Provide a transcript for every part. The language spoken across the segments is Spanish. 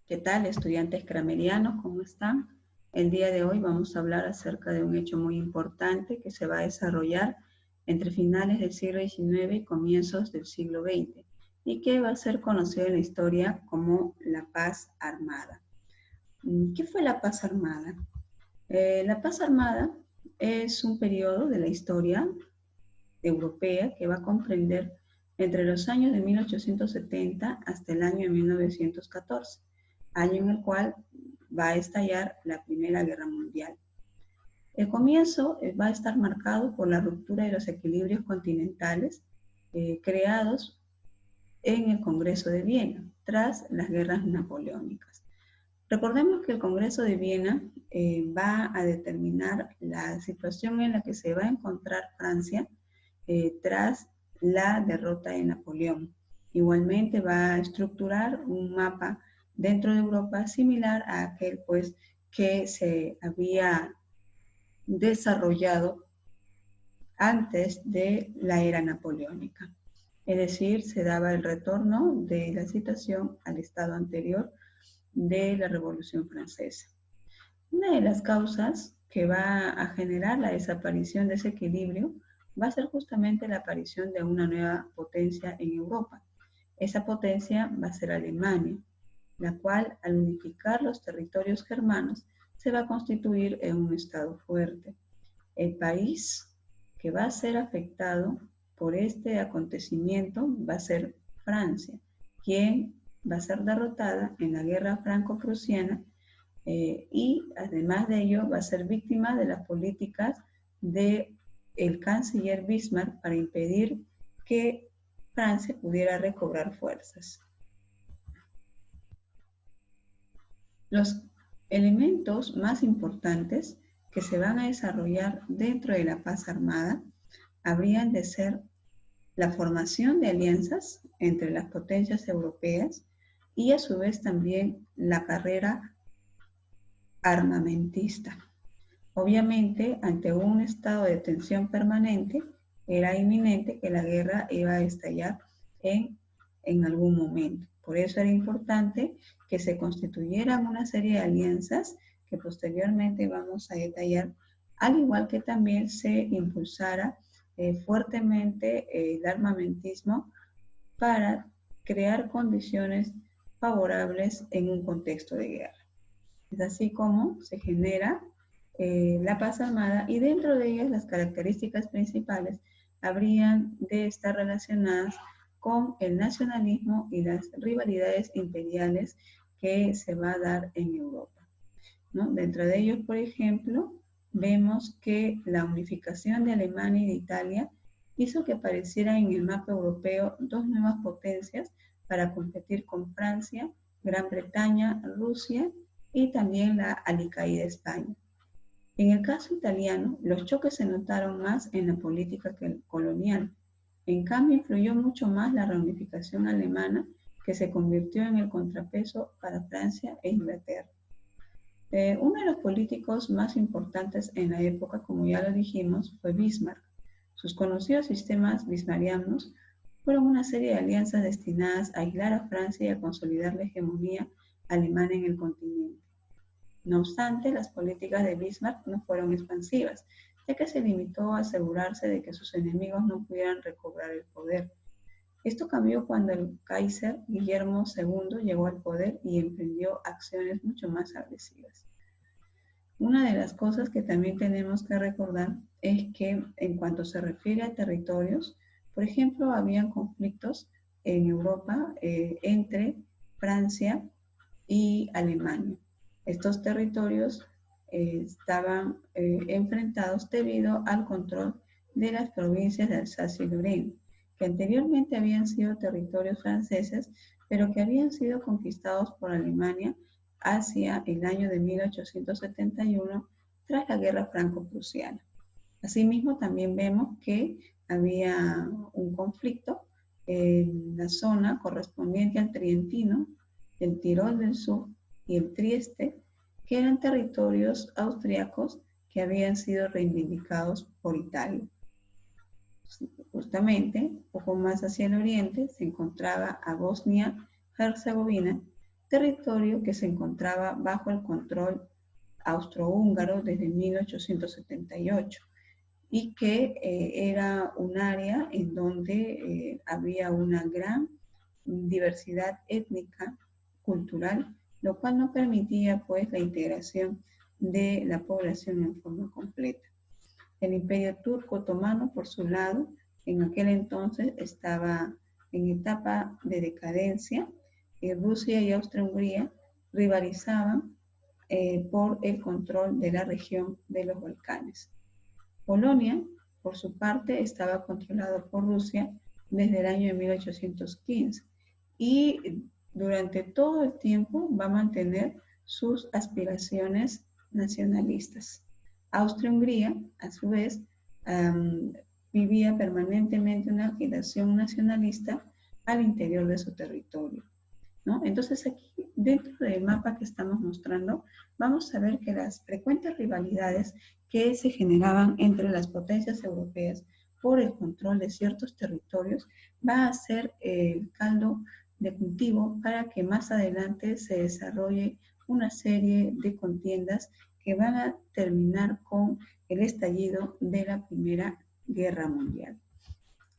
¿Qué tal, estudiantes cramerianos? ¿Cómo están? El día de hoy vamos a hablar acerca de un hecho muy importante que se va a desarrollar entre finales del siglo XIX y comienzos del siglo XX y que va a ser conocido en la historia como la Paz Armada. ¿Qué fue la Paz Armada? La Paz Armada es un periodo de la historia europea que va a comprender entre los años de 1870 hasta el año de 1914, año en el cual va a estallar la Primera Guerra Mundial. El comienzo va a estar marcado por la ruptura de los equilibrios continentales creados en el Congreso de Viena tras las guerras napoleónicas. Recordemos que el Congreso de Viena va a determinar la situación en la que se va a encontrar Francia tras la derrota de Napoleón. Igualmente va a estructurar un mapa dentro de Europa similar a aquel pues que se había desarrollado antes de la era napoleónica. Es decir, se daba el retorno de la situación al estado anterior de la Revolución Francesa. Una de las causas que va a generar la desaparición de ese equilibrio va a ser justamente la aparición de una nueva potencia en Europa. Esa potencia va a ser Alemania, la cual al unificar los territorios germanos se va a constituir en un estado fuerte. El país que va a ser afectado por este acontecimiento va a ser Francia, quien va a ser derrotada en la guerra franco-prusiana y además de ello va a ser víctima de las políticas del canciller Bismarck para impedir que Francia pudiera recobrar fuerzas. Los elementos más importantes que se van a desarrollar dentro de la paz armada habrían de ser la formación de alianzas entre las potencias europeas y a su vez también la carrera armamentista. Obviamente, ante un estado de tensión permanente, era inminente que la guerra iba a estallar en algún momento. Por eso era importante que se constituyeran una serie de alianzas que posteriormente vamos a detallar, al igual que también se impulsara fuertemente el armamentismo para crear condiciones favorables en un contexto de guerra. Es así como se genera la paz armada y dentro de ellas las características principales habrían de estar relacionadas con el nacionalismo y las rivalidades imperiales que se va a dar en Europa, ¿no? Dentro de ellos, por ejemplo, vemos que la unificación de Alemania y de Italia hizo que aparecieran en el mapa europeo dos nuevas potencias para competir con Francia, Gran Bretaña, Rusia y también la alicaída España. En el caso italiano, los choques se notaron más en la política colonial. En cambio, influyó mucho más la reunificación alemana, que se convirtió en el contrapeso para Francia e Inglaterra. Uno de los políticos más importantes en la época, como ya lo dijimos, fue Bismarck. Sus conocidos sistemas bismarckianos fueron una serie de alianzas destinadas a aislar a Francia y a consolidar la hegemonía alemana en el continente. No obstante, las políticas de Bismarck no fueron expansivas, ya que se limitó a asegurarse de que sus enemigos no pudieran recobrar el poder. Esto cambió cuando el Kaiser Guillermo II llegó al poder y emprendió acciones mucho más agresivas. Una de las cosas que también tenemos que recordar es que en cuanto se refiere a territorios, por ejemplo, habían conflictos en Europa entre Francia y Alemania. Estos territorios estaban enfrentados debido al control de las provincias de Alsacia y Lorena, que anteriormente habían sido territorios franceses, pero que habían sido conquistados por Alemania hacia el año de 1871 tras la guerra franco-prusiana. Asimismo, también vemos que había un conflicto en la zona correspondiente al Trientino, el Tirol del Sur y el Trieste, que eran territorios austriacos que habían sido reivindicados por Italia. Justamente, un poco más hacia el oriente, se encontraba a Bosnia-Herzegovina, territorio que se encontraba bajo el control austrohúngaro desde 1878 y que era un área en donde había una gran diversidad étnica, cultural, lo cual no permitía pues la integración de la población en forma completa. El imperio turco otomano, por su lado, en aquel entonces estaba en etapa de decadencia. Rusia y Austria-Hungría rivalizaban por el control de la región de los Balcanes. Polonia, por su parte, estaba controlado por Rusia desde el año de 1815 y durante todo el tiempo va a mantener sus aspiraciones nacionalistas. Austria-Hungría, a su vez, vivía permanentemente una agitación nacionalista al interior de su territorio, ¿no? Entonces aquí, dentro del mapa que estamos mostrando, vamos a ver que las frecuentes rivalidades que se generaban entre las potencias europeas por el control de ciertos territorios va a ser el caldo de cultivo para que más adelante se desarrolle una serie de contiendas que van a terminar con el estallido de la Primera Guerra Mundial.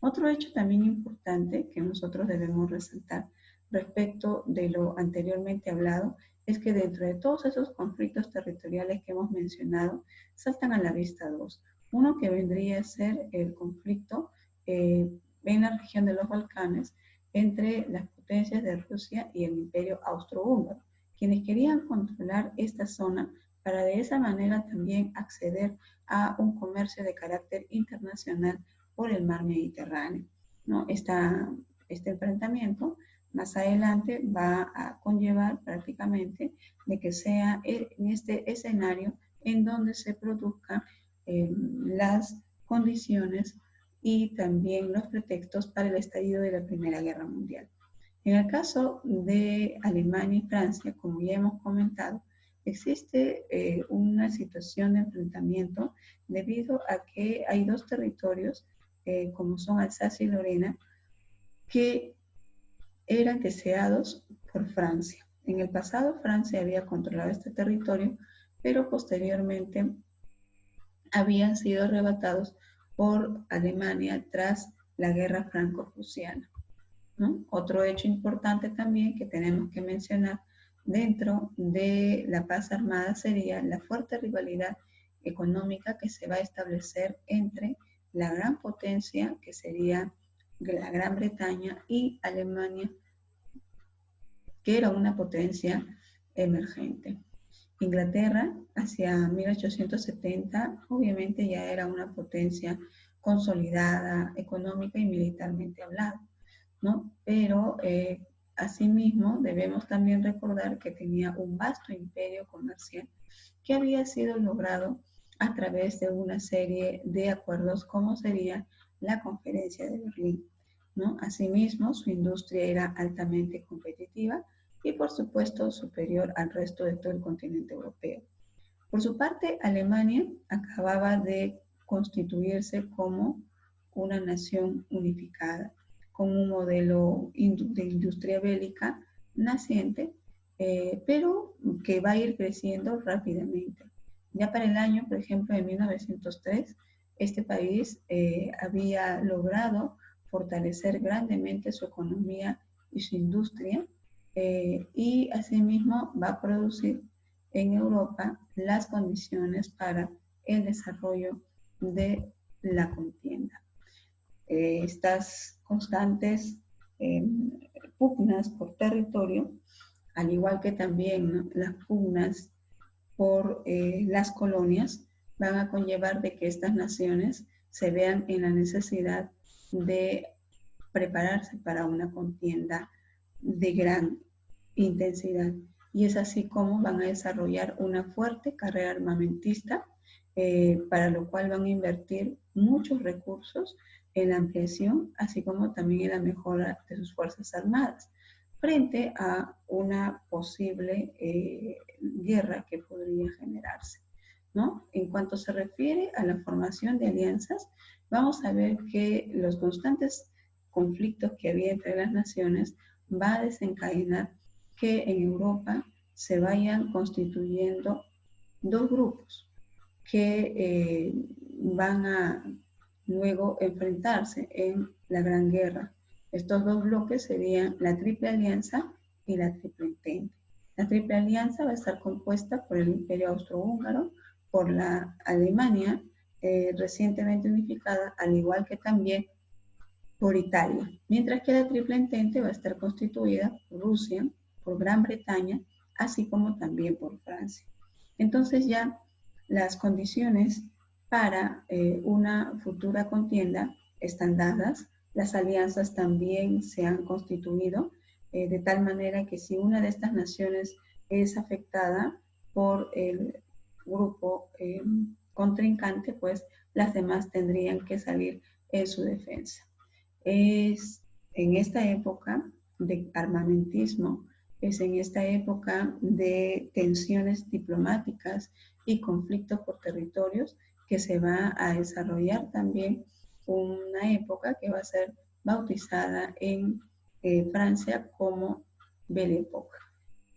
Otro hecho también importante que nosotros debemos resaltar respecto de lo anteriormente hablado es que dentro de todos esos conflictos territoriales que hemos mencionado, saltan a la vista dos. Uno que vendría a ser el conflicto en la región de los Balcanes entre las potencias de Rusia y el imperio austrohúngaro, quienes querían controlar esta zona para de esa manera también acceder a un comercio de carácter internacional por el mar Mediterráneo, ¿no? Este enfrentamiento más adelante va a conllevar prácticamente de que sea en este escenario en donde se produzcan las condiciones y también los pretextos para el estallido de la Primera Guerra Mundial. En el caso de Alemania y Francia, como ya hemos comentado, existe una situación de enfrentamiento debido a que hay dos territorios, como son Alsacia y Lorena, que eran deseados por Francia. En el pasado Francia había controlado este territorio, pero posteriormente habían sido arrebatados por Alemania tras la guerra franco-prusiana, ¿no? Otro hecho importante también que tenemos que mencionar dentro de la paz armada sería la fuerte rivalidad económica que se va a establecer entre la gran potencia, que sería la Gran Bretaña, y Alemania, que era una potencia emergente. Inglaterra, hacia 1870, obviamente ya era una potencia consolidada económica y militarmente hablando, ¿no? Pero asimismo debemos también recordar que tenía un vasto imperio comercial que había sido logrado a través de una serie de acuerdos como sería la Conferencia de Berlín, ¿no? Asimismo, su industria era altamente competitiva y por supuesto superior al resto de todo el continente europeo. Por su parte, Alemania acababa de constituirse como una nación unificada, con un modelo de industria bélica naciente, pero que va a ir creciendo rápidamente. Ya para el año, por ejemplo, de 1903, este país había logrado fortalecer grandemente su economía y su industria, y asimismo va a producir en Europa las condiciones para el desarrollo de la contienda. Estas constantes pugnas por territorio, al igual que también, ¿no?, las pugnas por las colonias, van a conllevar de que estas naciones se vean en la necesidad de prepararse para una contienda de gran intensidad. Y es así como van a desarrollar una fuerte carrera armamentista, para lo cual van a invertir muchos recursos en la ampliación, así como también en la mejora de sus fuerzas armadas, frente a una posible guerra que podría generarse, ¿no? En cuanto se refiere a la formación de alianzas, vamos a ver que los constantes conflictos que había entre las naciones va a desencadenar que en Europa se vayan constituyendo dos grupos que van a luego enfrentarse en la Gran Guerra. Estos dos bloques serían la Triple Alianza y la Triple Entente. La Triple Alianza va a estar compuesta por el Imperio Austrohúngaro, por la Alemania recientemente unificada, al igual que también por Italia, mientras que la Triple Entente va a estar constituida por Rusia, por Gran Bretaña, así como también por Francia. Entonces ya las condiciones para una futura contienda están dadas, las alianzas también se han constituido, de tal manera que si una de estas naciones es afectada por el grupo contrincante, pues las demás tendrían que salir en su defensa. Es en esta época de armamentismo, es en esta época de tensiones diplomáticas y conflictos por territorios que se va a desarrollar también una época que va a ser bautizada en Francia como Belle Époque,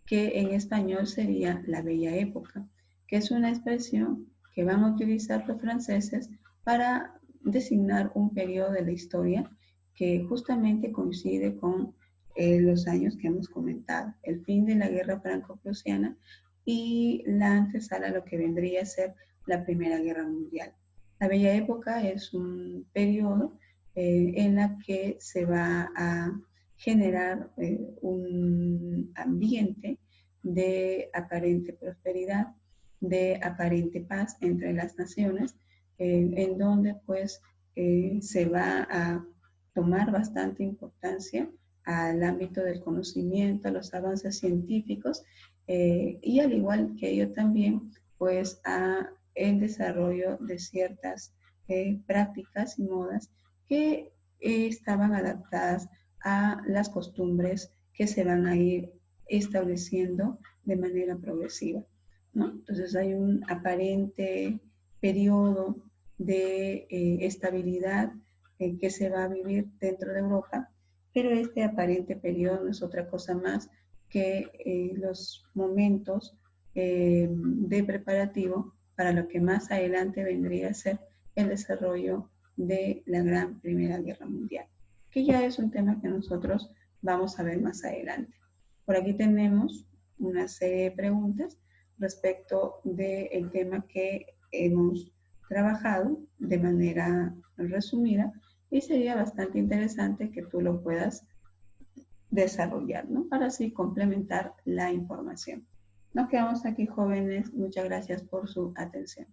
que en español sería la Bella Época, que es una expresión que van a utilizar los franceses para designar un periodo de la historia que justamente coincide con los años que hemos comentado, el fin de la guerra franco-prusiana y la antesala a lo que vendría a ser la Primera Guerra Mundial. La Bella Época es un periodo en la que se va a generar un ambiente de aparente prosperidad, de aparente paz entre las naciones, en donde pues se va a tomar bastante importancia al ámbito del conocimiento, a los avances científicos y al igual que ello también pues a el desarrollo de ciertas prácticas y modas que estaban adaptadas a las costumbres que se van a ir estableciendo de manera progresiva, ¿no? Entonces hay un aparente periodo de estabilidad que se va a vivir dentro de Europa, pero este aparente periodo no es otra cosa más que los momentos de preparativo para lo que más adelante vendría a ser el desarrollo de la Gran Primera Guerra Mundial, que ya es un tema que nosotros vamos a ver más adelante. Por aquí tenemos una serie de preguntas respecto del tema que hemos trabajado de manera resumida y sería bastante interesante que tú lo puedas desarrollar, ¿no? Para así complementar la información. Nos quedamos aquí, jóvenes. Muchas gracias por su atención.